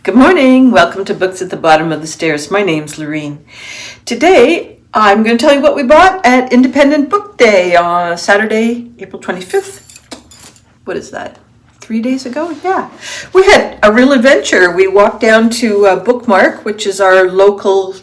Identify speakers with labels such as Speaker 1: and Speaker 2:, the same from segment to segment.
Speaker 1: Good morning. Welcome to Books at the Bottom of the Stairs. My name's Lorene. Today, I'm going to tell you what we bought at Independent Book Day on Saturday, April 25th. What is that? 3 days ago? Yeah. We had a real adventure. We walked down to Bookmark, which is our local,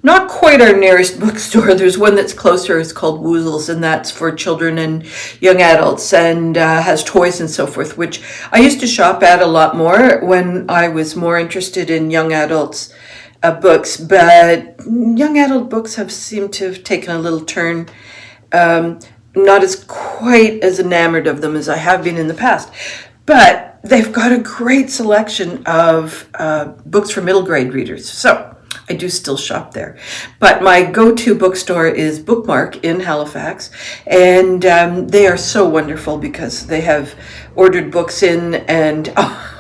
Speaker 1: not quite our nearest bookstore. There's one that's closer. It's called Woozles, and that's for children and young adults and has toys and so forth, which I used to shop at a lot more when I was more interested in young adults books. But young adult books have seemed to have taken a little turn. Not as quite as enamored of them as I have been in the past. But they've got a great selection of books for middle grade readers. So I do still shop there. But my go-to bookstore is Bookmark in Halifax. And they are so wonderful because they have ordered books in, and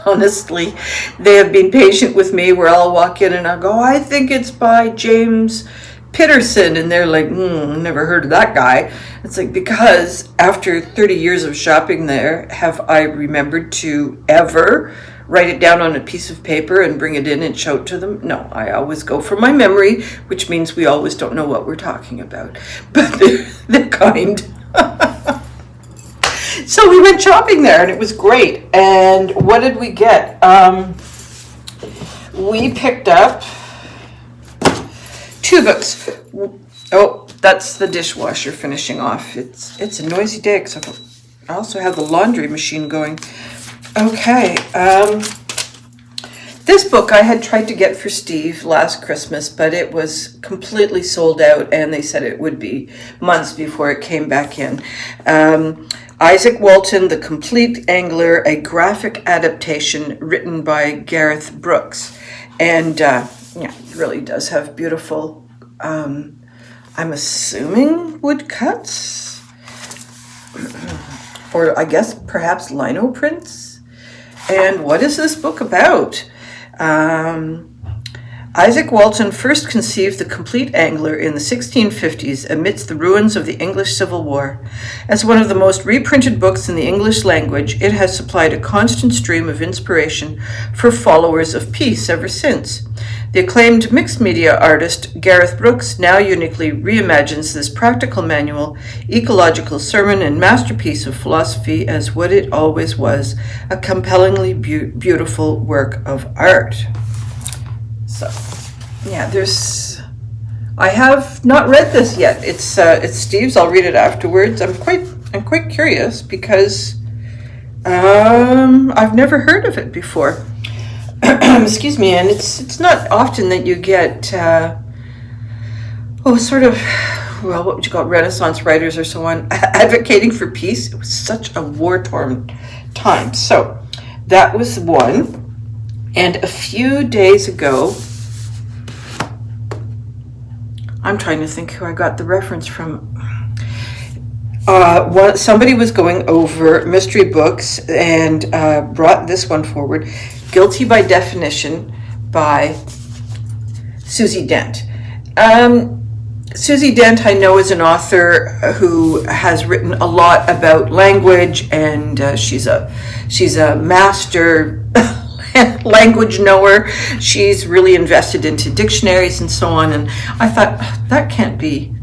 Speaker 1: honestly, they have been patient with me where I'll walk in and I'll go, I think it's by James Pitterson, and they're like, never heard of that guy. It's like, because after 30 years of shopping there, have I remembered to ever write it down on a piece of paper and bring it in and show it to them? No, I always go from my memory, which means we always don't know what we're talking about. But they're kind. So we went shopping there, and it was great. And what did we get? We picked up 2 books. Oh, that's the dishwasher finishing off. It's a noisy day because I also have the laundry machine going. Okay, this book I had tried to get for Steve last Christmas, but it was completely sold out, and they said it would be months before it came back in. Izaak Walton, The Complete Angler, a graphic adaptation written by Gareth Brookes. And it really does have beautiful, I'm assuming woodcuts, or I guess perhaps lino prints. And what is this book about? Izaak Walton first conceived The Complete Angler in the 1650s amidst the ruins of the English Civil War. As one of the most reprinted books in the English language, it has supplied a constant stream of inspiration for followers of peace ever since. The acclaimed mixed media artist Gareth Brookes now uniquely reimagines this practical manual, ecological sermon, and masterpiece of philosophy as what it always was, a compellingly beautiful work of art. So, yeah, I have not read this yet. It's Steve's. I'll read it afterwards. I'm quite curious because I've never heard of it before. Excuse me, and it's not often that you get what would you call it, Renaissance writers or so on advocating for peace. It was such a war-torn time. So that was one. And a few days ago, I'm trying to think who I got the reference from. Somebody was going over mystery books and brought this one forward, Guilty by Definition by Susie Dent. Susie Dent, I know, is an author who has written a lot about language, and she's a master language knower. She's really invested into dictionaries and so on, and I thought that can't be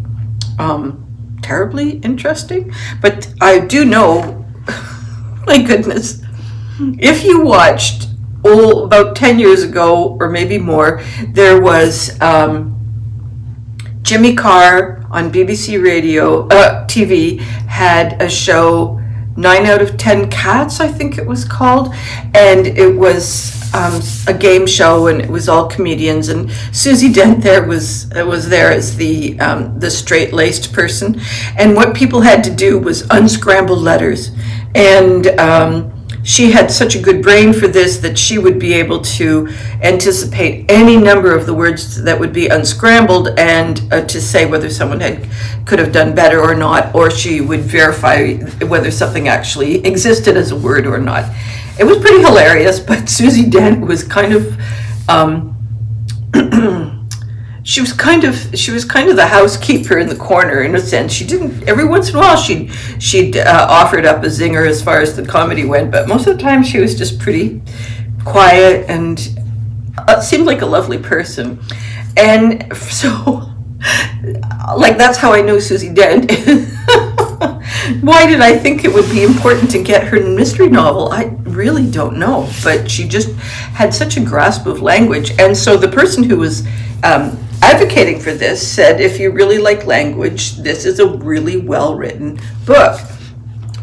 Speaker 1: terribly interesting. But I do know, my goodness, if you watched about 10 years ago or maybe more, there was Jimmy Carr on BBC Radio TV had a show, 9 out of 10 Cats, I think it was called, and it was a game show, and it was all comedians, and Susie Dent was there as the straight-laced person, and what people had to do was unscramble letters, and she had such a good brain for this that she would be able to anticipate any number of the words that would be unscrambled and to say whether someone could have done better or not, or she would verify whether something actually existed as a word or not. It was pretty hilarious, but Susie Dent was kind of she was kind of the housekeeper in the corner, in a sense. She didn't, every once in a while she'd offered up a zinger as far as the comedy went, but most of the time she was just pretty quiet and seemed like a lovely person. And so, like, that's how I know Susie Dent. Why did I think it would be important to get her mystery novel? I really don't know, but she just had such a grasp of language. And so the person who was advocating for this said, if you really like language, this is a really well-written book.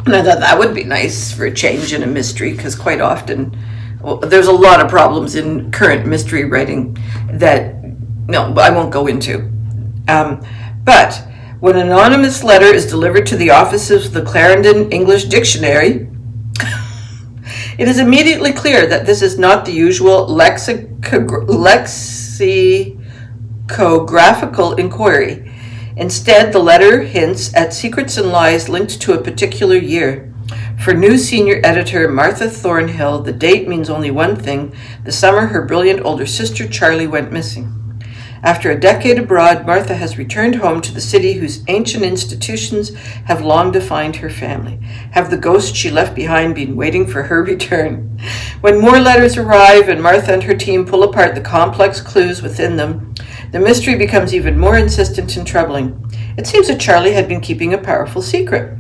Speaker 1: And I thought that would be nice for a change in a mystery, because quite often there's a lot of problems in current mystery writing that, no, I won't go into. But when an anonymous letter is delivered to the offices of the Clarendon English Dictionary, it is immediately clear that this is not the usual lexicographical inquiry. Instead, the letter hints at secrets and lies linked to a particular year. For new senior editor Martha Thornhill, the date means only one thing: the summer her brilliant older sister Charlie went missing. After a decade abroad, Martha has returned home to the city whose ancient institutions have long defined her family. Have the ghosts she left behind been waiting for her return? When more letters arrive and Martha and her team pull apart the complex clues within them, the mystery becomes even more insistent and troubling. It seems that Charlie had been keeping a powerful secret.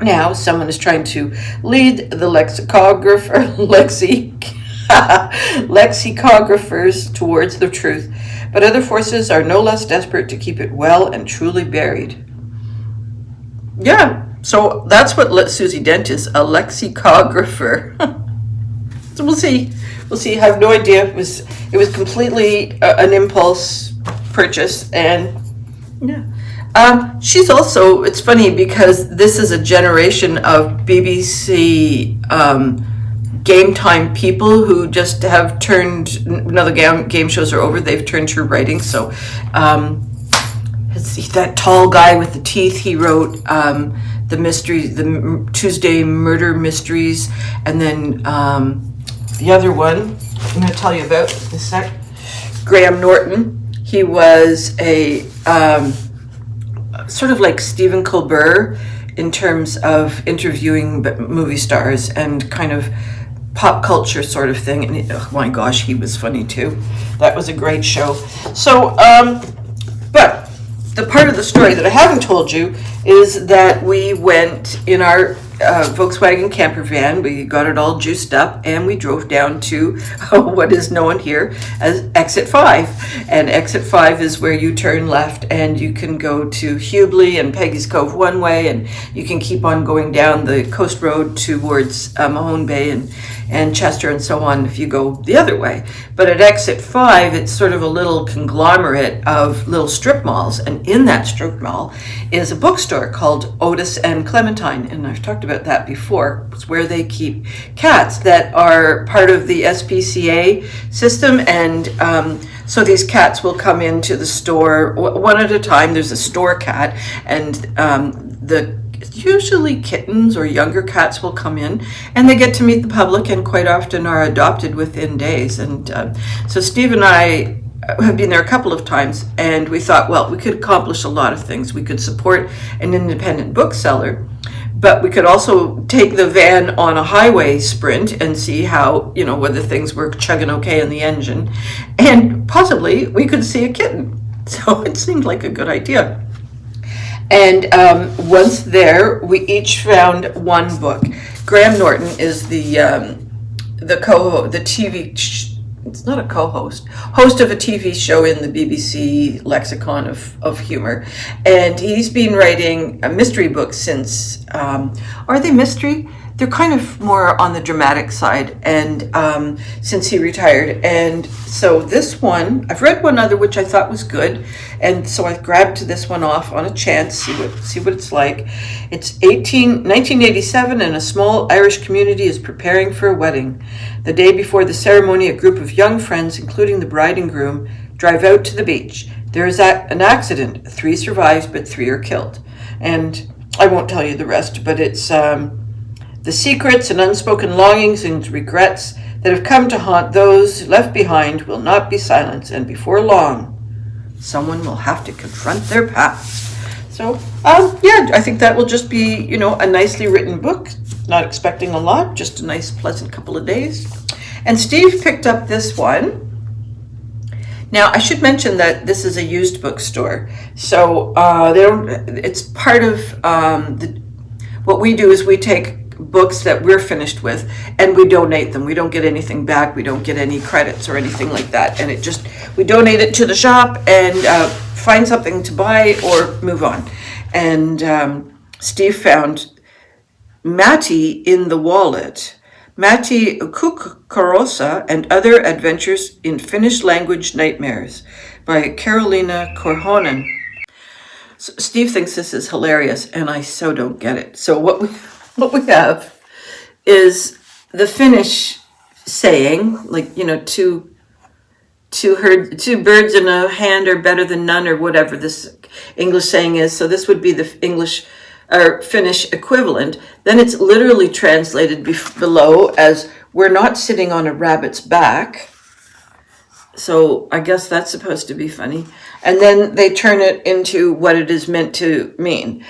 Speaker 1: Now someone is trying to lead the lexicographers towards the truth, but other forces are no less desperate to keep it well and truly buried. Yeah, so that's what Susie Dent is, a lexicographer. So we'll see. I have no idea. It was completely an impulse purchase, and yeah. She's also, it's funny because this is a generation of BBC game time people who just have turned, now the game shows are over, they've turned to writing. So that tall guy with the teeth, he wrote the mysteries, the Tuesday Murder Mysteries, and then the other one I'm going to tell you about in a sec, Graham Norton. He was a sort of like Stephen Colbert in terms of interviewing movie stars and kind of pop culture sort of thing. And oh my gosh, he was funny too. That was a great show. So, but the part of the story that I haven't told you is that we went in our Volkswagen camper van. We got it all juiced up and we drove down to what is known here as Exit 5. And Exit 5 is where you turn left and you can go to Hubli and Peggy's Cove one way, and you can keep on going down the coast road towards Mahone Bay and Chester and so on if you go the other way. But at Exit 5, it's sort of a little conglomerate of little strip malls, and in that strip mall is a bookstore called Otis and Clementine, and I've talked about that before. It's where they keep cats that are part of the SPCA system, and so these cats will come into the store one at a time. There's a store cat, and usually kittens or younger cats will come in, and they get to meet the public and quite often are adopted within days. And so Steve and I have been there a couple of times, and we thought, well, we could accomplish a lot of things. We could support an independent bookseller, but we could also take the van on a highway sprint and see how, whether things were chugging okay in the engine, and possibly we could see a kitten. So it seemed like a good idea. And once there, we each found one book. Graham Norton is the TV. It's not a co-host, host of a TV show in the BBC lexicon of humor, and he's been writing a mystery books since. Are they mystery? They're kind of more on the dramatic side, and since he retired. And so this one, I've read one other which I thought was good, and so I grabbed this one off on a chance, see what it's like. It's 1987, and a small Irish community is preparing for a wedding. The day before the ceremony, a group of young friends, including the bride and groom, drive out to the beach. There is an accident. 3 survives, but 3 are killed. And I won't tell you the rest, but it's the secrets and unspoken longings and regrets that have come to haunt those left behind will not be silenced, and before long, someone will have to confront their past. So, I think that will just be, a nicely written book. Not expecting a lot, just a nice, pleasant couple of days. And Steve picked up this one, Now, I should mention that this is a used bookstore, so they don't. It's part of what we do is we take books that we're finished with and we donate them. We don't get anything back. We don't get any credits or anything like that, and we donate it to the shop and find something to buy or move on. And Steve found Matti in the Wallet. Matti Kukkarossa and Other Adventures in Finnish Language Nightmares by Karolina Korhonen. So Steve thinks this is hilarious, and I so don't get it. So what we have is the Finnish saying, like, you know, two birds in a hand are better than none, or whatever this English saying is. So this would be the English or Finnish equivalent. Then it's literally translated below as "we're not sitting on a rabbit's back." So I guess that's supposed to be funny. And then they turn it into what it is meant to mean: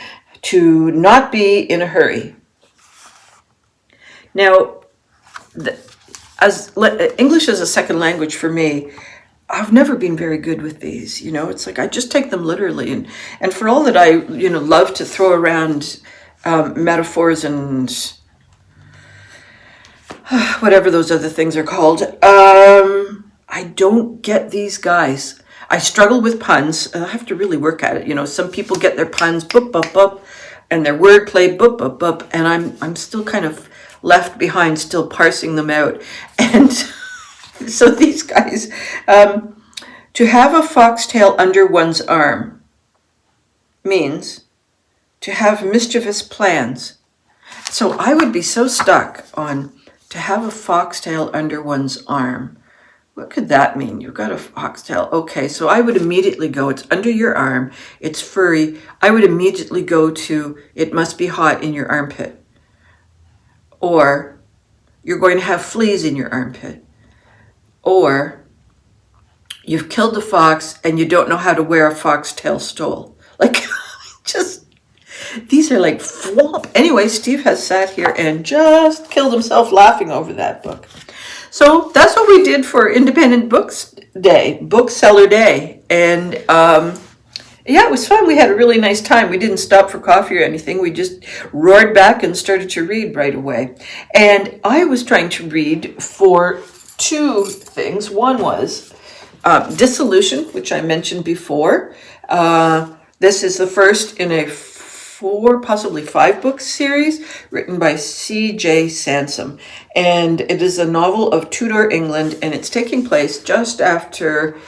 Speaker 1: to not be in a hurry. Now, as English is a second language for me, I've never been very good with these. You know, it's like I just take them literally, and for all that I, you know, love to throw around metaphors and whatever those other things are called, I don't get these guys. I struggle with puns. I have to really work at it. You know, some people get their puns boop boop boop, and their wordplay boop boop boop, and I'm still kind of left behind, still parsing them out. And so these guys, to have a foxtail under one's arm means to have mischievous plans. So I would be so stuck on to have a foxtail under one's arm. What could that mean? You've got a foxtail. Okay, so I would immediately go, it's under your arm, it's furry. I would immediately go to, it must be hot in your armpit. Or you're going to have fleas in your armpit. Or you've killed a fox and you don't know how to wear a foxtail stole. Like, just, these are like flop. Anyway, Steve has sat here and just killed himself laughing over that book. So that's what we did for Independent Books Day, Bookseller Day. And yeah, it was fun. We had a really nice time. We didn't stop for coffee or anything. We just roared back and started to read right away. And I was trying to read for two things. One was Dissolution, which I mentioned before. This is the first in a 4, possibly 5 book series written by C.J. Sansom. And it is a novel of Tudor England, and it's taking place just after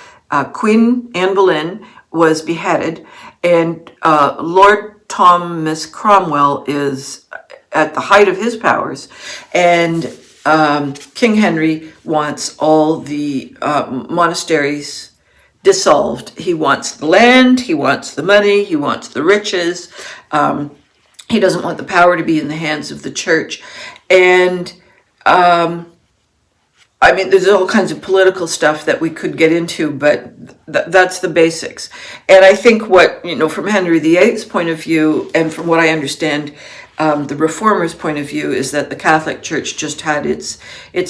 Speaker 1: Queen Anne Boleyn was beheaded, and Lord Thomas Cromwell is at the height of his powers, and King Henry wants all the monasteries dissolved. He wants the land, he wants the money, he wants the riches. He doesn't want the power to be in the hands of the church. And I mean, there's all kinds of political stuff that we could get into, but that's the basics. And I think what, you know, from Henry VIII's point of view, and from what I understand, the Reformers' point of view, is that the Catholic Church just had its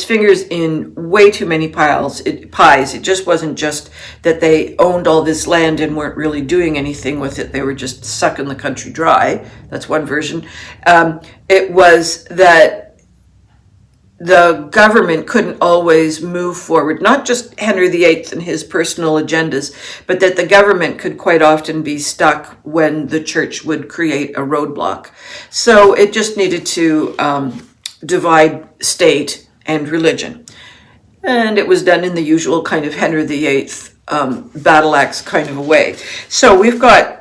Speaker 1: fingers in way too many pies. It just wasn't just that they owned all this land and weren't really doing anything with it. They were just sucking the country dry. That's one version. It was that the government couldn't always move forward, not just Henry VIII and his personal agendas, but that the government could quite often be stuck when the church would create a roadblock. So it just needed to divide state and religion. And it was done in the usual kind of Henry VIII battle axe kind of a way. So we've got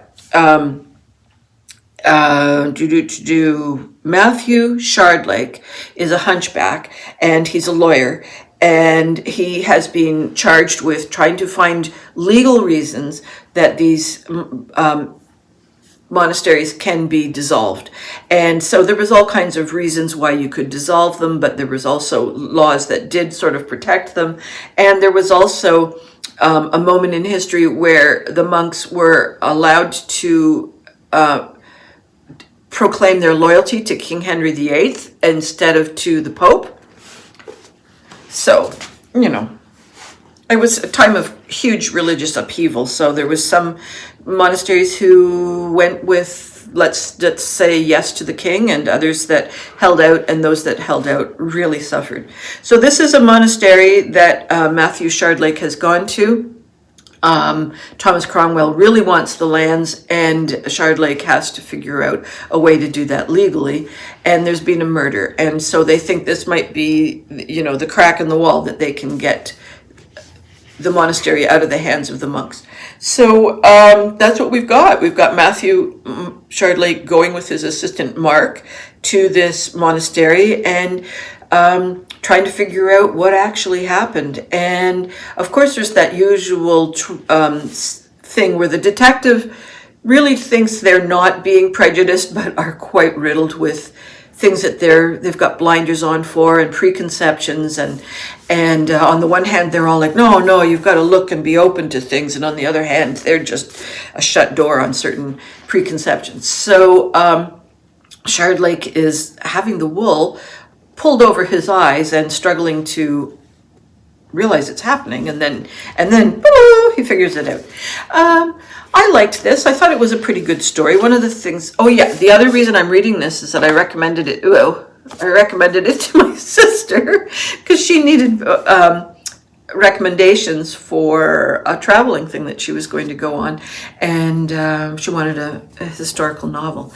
Speaker 1: Matthew Shardlake is a hunchback, and he's a lawyer, and he has been charged with trying to find legal reasons that these monasteries can be dissolved. And so there was all kinds of reasons why you could dissolve them, but there was also laws that did sort of protect them. And there was also a moment in history where the monks were allowed to proclaim their loyalty to King Henry VIII instead of to the Pope. So, you know, it was a time of huge religious upheaval. So there was some monasteries who went with, let's say, yes to the king, and others that held out, and those that held out really suffered. So this is a monastery that Matthew Shardlake has gone to. Thomas Cromwell really wants the lands, and Shardlake has to figure out a way to do that legally. And there's been a murder, and so they think this might be, the crack in the wall that they can get the monastery out of the hands of the monks. So that's what we've got. We've got Matthew Shardlake going with his assistant Mark to this monastery and trying to figure out what actually happened. And of course, there's that usual thing where the detective really thinks they're not being prejudiced, but are quite riddled with things that they've got blinders on for, and preconceptions, and on the one hand they're all like, no, you've got to look and be open to things, and on the other hand they're just a shut door on certain preconceptions. So Shardlake is having the wool pulled over his eyes and struggling to realize it's happening, and then he figures it out. I liked this. I thought it was a pretty good story. One of the things, the other reason I'm reading this is that I recommended it to my sister because she needed recommendations for a traveling thing that she was going to go on, and she wanted a historical novel.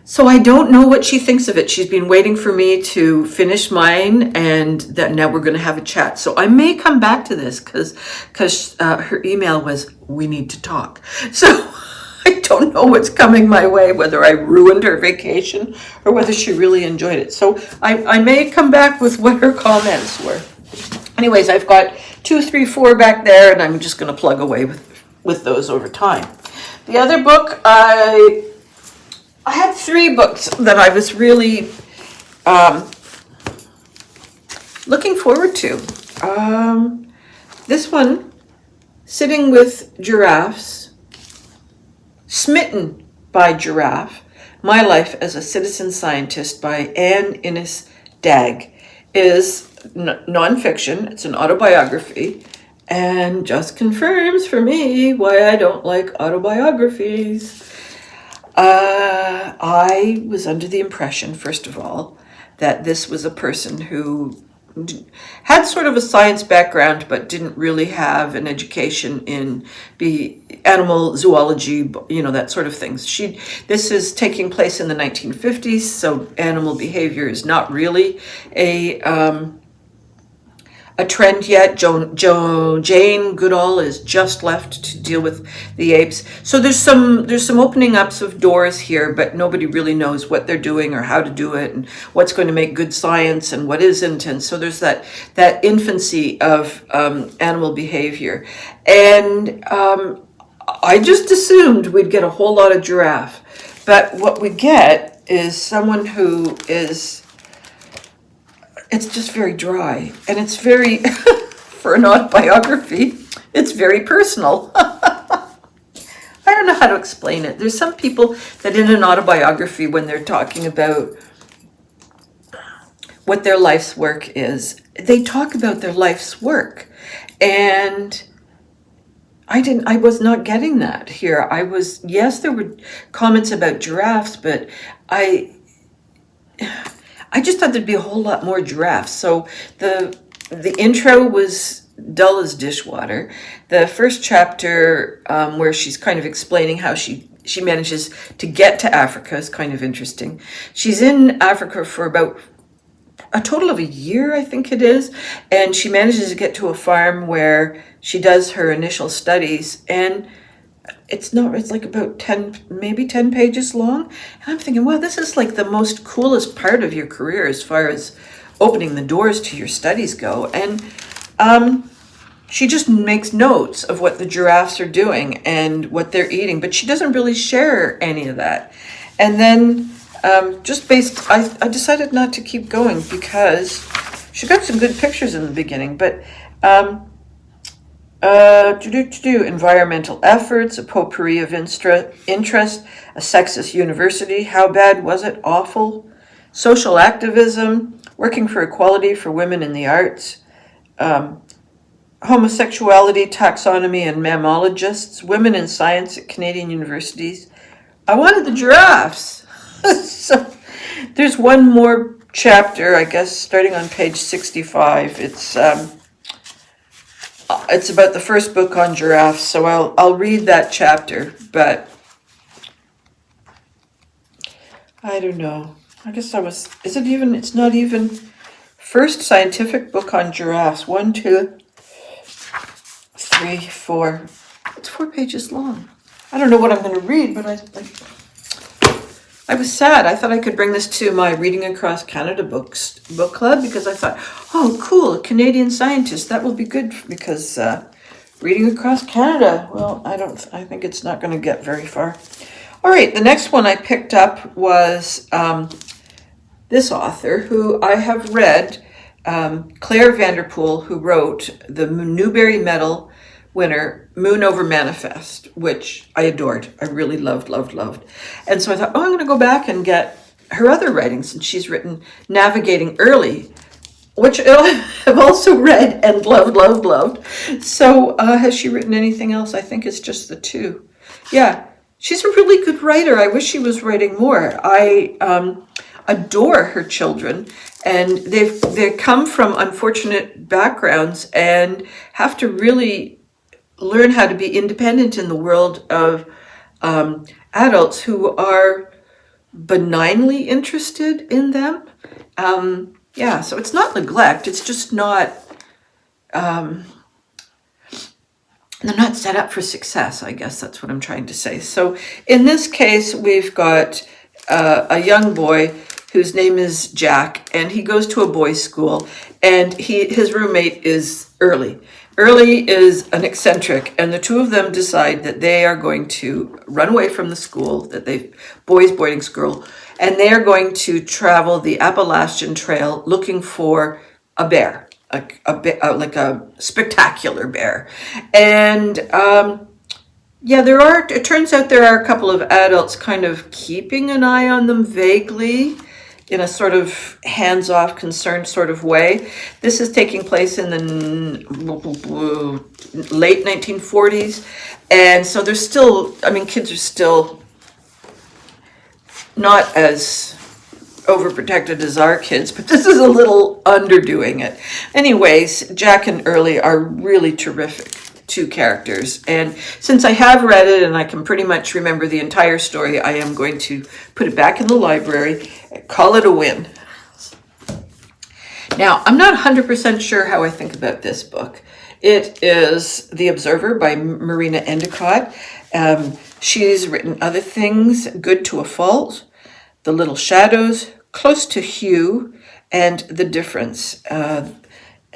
Speaker 1: So I don't know what she thinks of it. She's been waiting for me to finish mine, and that now we're going to have a chat. So I may come back to this because her email was, we need to talk. So I don't know what's coming my way, whether I ruined her vacation or whether she really enjoyed it. So I may come back with what her comments were. Anyways, I've got 2, 3, 4 back there, and I'm just going to plug away with those over time. The other book, I had 3 books that I was really looking forward to. This one, Sitting with Giraffes, Smitten by Giraffe, My Life as a Citizen Scientist by Innis Dagg, is nonfiction. It's an autobiography, and just confirms for me why I don't like autobiographies. I was under the impression, first of all, that this was a person who had sort of a science background, but didn't really have an education in the animal zoology, that sort of things. This is taking place in the 1950s, so animal behavior is not really a trend yet. Jane Goodall is just left to deal with the apes. So there's some opening ups of doors here, but nobody really knows what they're doing or how to do it and what's going to make good science and what isn't. And so there's that infancy of animal behavior. And I just assumed we'd get a whole lot of Giraffe. But what we get is someone who is... It's just very dry, and it's very, for an autobiography, it's very personal. I don't know how to explain it. There's some people that in an autobiography, when they're talking about what their life's work is, they talk about their life's work. And I was not getting that here. Yes, there were comments about giraffes, but I just thought there'd be a whole lot more giraffes. So the intro was dull as dishwater. The first chapter, where she's kind of explaining how she manages to get to Africa, is kind of interesting. She's in Africa for about a total of a year, I think it is, and she manages to get to a farm where she does her initial studies, and it's like about 10 pages long. And I'm thinking, wow, this is like the most coolest part of your career as far as opening the doors to your studies go. And she just makes notes of what the giraffes are doing and what they're eating, but she doesn't really share any of that. And then I decided not to keep going because she got some good pictures in the beginning, but environmental efforts, a potpourri of interest, a sexist university, how bad was it? Awful. Social activism, working for equality for women in the arts, homosexuality, taxonomy, and mammalogists, women in science at Canadian universities. I wanted the giraffes. So there's one more chapter, I guess, starting on page 65. It's about the first book on giraffes, so I'll read that chapter, but I don't know. I guess it's not even first scientific book on giraffes. 1, 2, 3, 4. It's 4 pages long. I don't know what I'm going to read, but I was sad. I thought I could bring this to my Reading Across Canada book club, because I thought, oh, cool, a Canadian scientist. That will be good, because Reading Across Canada, well, I think it's not going to get very far. All right, the next one I picked up was this author who I have read, Clare Vanderpool, who wrote the Newbery Medal winner, Moon Over Manifest, which I adored. I really loved. And so I thought, I'm going to go back and get her other writings. And she's written Navigating Early, which I've also read and loved. So has she written anything else? I think it's just the 2. Yeah, she's a really good writer. I wish she was writing more. I adore her children. And they come from unfortunate backgrounds and have to really learn how to be independent in the world of adults who are benignly interested in them. So it's not neglect. It's just not, they're not set up for success, I guess that's what I'm trying to say. So in this case, we've got a young boy whose name is Jack, and he goes to a boys' school, and his roommate is Early. Early is an eccentric, and the two of them decide that they are going to run away from the school, boys' boarding school, and they are going to travel the Appalachian Trail looking for a bear, like a spectacular bear. And it turns out there are a couple of adults kind of keeping an eye on them vaguely, in a sort of hands-off, concerned sort of way. This is taking place in the late 1940s. And so there's still, kids are still not as overprotected as our kids, but this is a little underdoing it. Anyways, Jack and Early are really terrific 2 characters. And since I have read it and I can pretty much remember the entire story, I am going to put it back in the library and call it a win. Now, I'm not 100% sure how I think about this book. It is The Observer by Marina Endicott. She's written other things, Good to a Fault, The Little Shadows, Close to Hugh, and The Difference.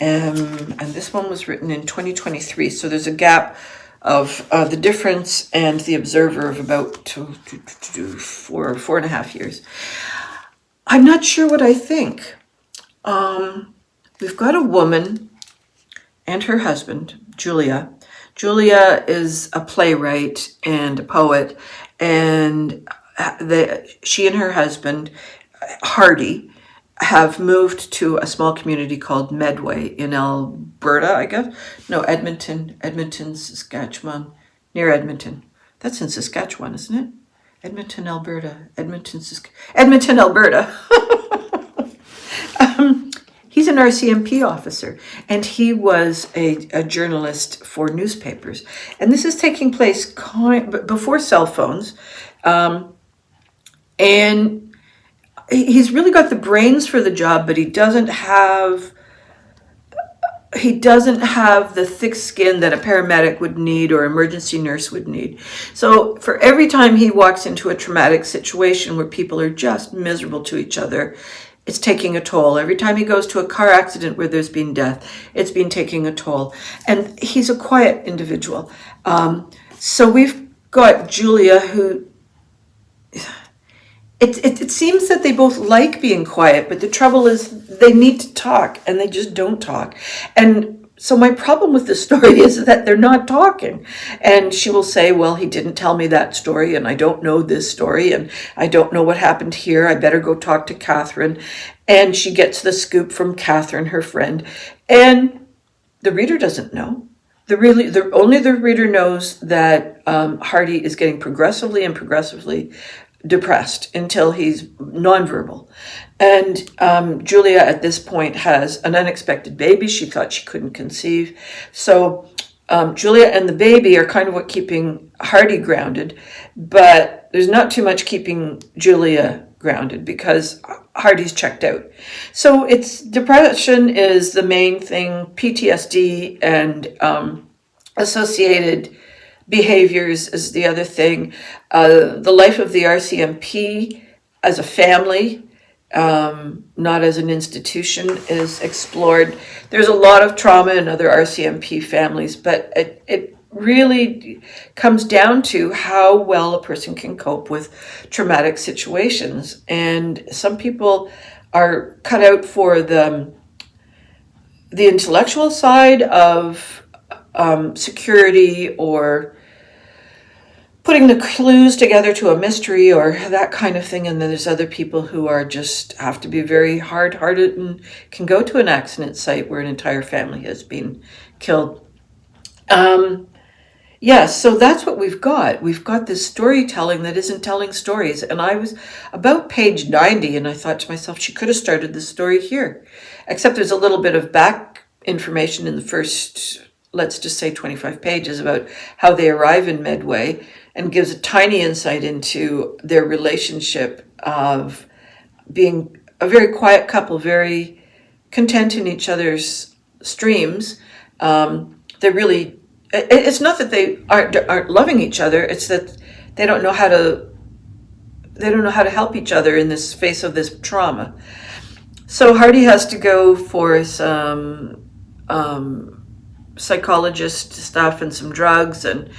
Speaker 1: And this one was written in 2023, so there's a gap of The Difference and The Observer of about 4.5 years. I'm not sure what I think. We've got a woman and her husband, Julia. Julia is a playwright and a poet, and she and her husband, Hardy, have moved to a small community called Medway in Alberta, I guess. No, Edmonton, Saskatchewan, near Edmonton. That's in Saskatchewan, isn't it? Edmonton, Alberta. He's an RCMP officer, and he was a journalist for newspapers. And this is taking place before cell phones. And he's really got the brains for the job, but he doesn't have the thick skin that a paramedic would need or emergency nurse would need. So for every time he walks into a traumatic situation where people are just miserable to each other, it's taking a toll. Every time he goes to a car accident where there's been death, it's been taking a toll. And he's a quiet individual. So we've got Julia, who... It seems that they both like being quiet, but the trouble is they need to talk, and they just don't talk. And so my problem with the story is that they're not talking. And she will say, well, he didn't tell me that story, and I don't know this story, and I don't know what happened here. I better go talk to Catherine. And she gets the scoop from Catherine, her friend. And The reader doesn't know. Only the reader knows that Hardy is getting progressively depressed until he's nonverbal. And Julia at this point has an unexpected baby. She thought she couldn't conceive. So Julia and the baby are kind of what keeping Hardy grounded, but there's not too much keeping Julia grounded because Hardy's checked out. So it's depression is the main thing, PTSD and associated behaviors is the other thing. The life of the RCMP as a family, not as an institution, is explored. There's a lot of trauma in other RCMP families, but it really comes down to how well a person can cope with traumatic situations. And some people are cut out for the intellectual side of security or putting the clues together to a mystery or that kind of thing. And then there's other people who are just have to be very hard-hearted and can go to an accident site where an entire family has been killed. Yes, so that's what we've got. We've got this storytelling that isn't telling stories. And I was about page 90 and I thought to myself, she could have started the story here. Except there's a little bit of back information in the first, let's just say 25 pages about how they arrive in Medway and gives a tiny insight into their relationship of being a very quiet couple, very content in each other's streams. They really, it's not that they aren't loving each other. It's that they don't know how to help each other in this face of this trauma. So Hardy has to go for some psychologist stuff and some drugs, and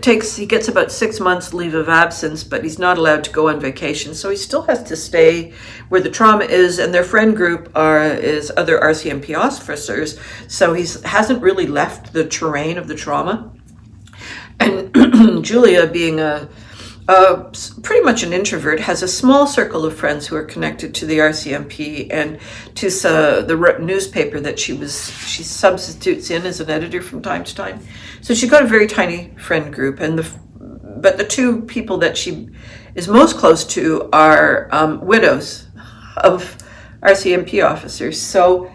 Speaker 1: he gets about 6 months leave of absence, but he's not allowed to go on vacation. So he still has to stay where the trauma is, and their friend group is other RCMP officers. So he hasn't really left the terrain of the trauma. And Julia, being pretty much an introvert, has a small circle of friends who are connected to the RCMP and to the newspaper that she substitutes in as an editor from time to time. So she's got a very tiny friend group, but the two people that she is most close to are widows of RCMP officers. So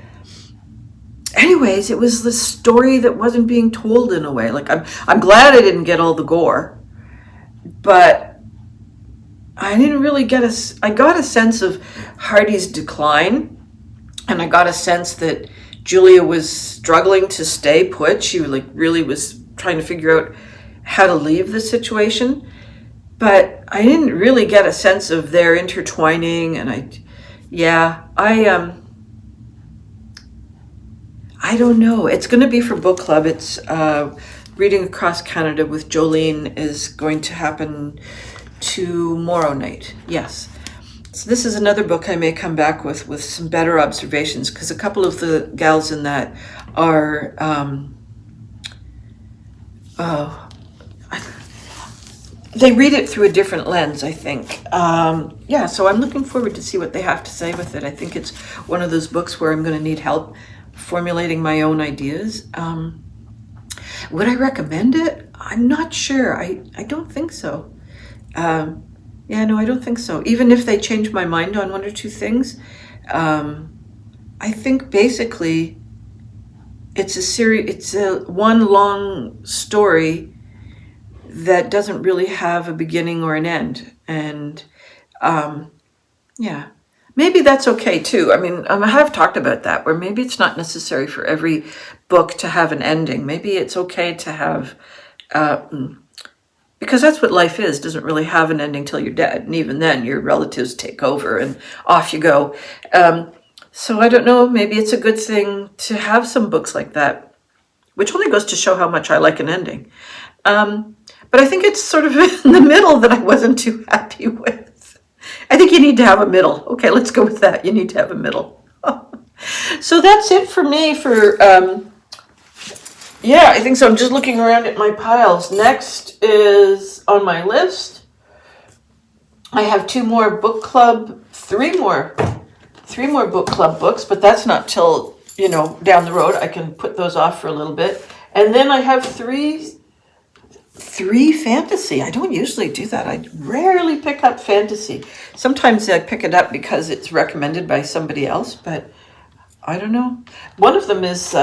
Speaker 1: anyways, it was the story that wasn't being told in a way. Like I'm glad I didn't get all the gore, but I didn't really I got a sense of Hardy's decline, and I got a sense that Julia was struggling to stay put. She really was trying to figure out how to leave the situation, but I didn't really get a sense of their intertwining. And I don't know. It's going to be for book club. It's Reading Across Canada with Jolene is going to happen tomorrow night. Yes. So this is another book I may come back with some better observations, because a couple of the gals in that are they read it through a different lens, I think. So I'm looking forward to see what they have to say with it. I think it's one of those books where I'm going to need help formulating my own ideas. Would I recommend it? I'm not sure. I don't think so. I don't think so. Even if they change my mind on one or two things, I think basically it's a one long story that doesn't really have a beginning or an end. And maybe that's okay too. I mean, I have talked about that, where maybe it's not necessary for every book to have an ending. Maybe it's okay to have, because that's what life is, doesn't really have an ending till you're dead. And even then, your relatives take over and off you go. So I don't know, maybe it's a good thing to have some books like that, which only goes to show how much I like an ending. But I think it's sort of in the middle that I wasn't too happy with. I think you need to have a middle. Okay, let's go with that. You need to have a middle. So that's it for me for, I think so. I'm just looking around at my piles. Next is on my list, I have three more book club books, but that's not till you know, down the road. I can put those off for a little bit. And then I have three fantasy. I don't usually do that. I rarely pick up fantasy. Sometimes I pick it up because it's recommended by somebody else, but I don't know. One of them is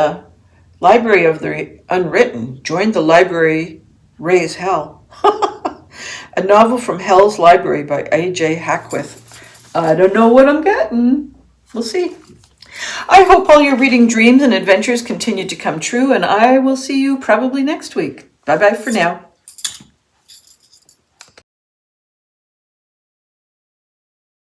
Speaker 1: Library of the Unwritten. Join the library, raise hell. A novel from Hell's Library by A.J. Hackwith. I don't know what I'm getting. We'll see. I hope all your reading dreams and adventures continue to come true, and I will see you probably next week. Bye-bye for now.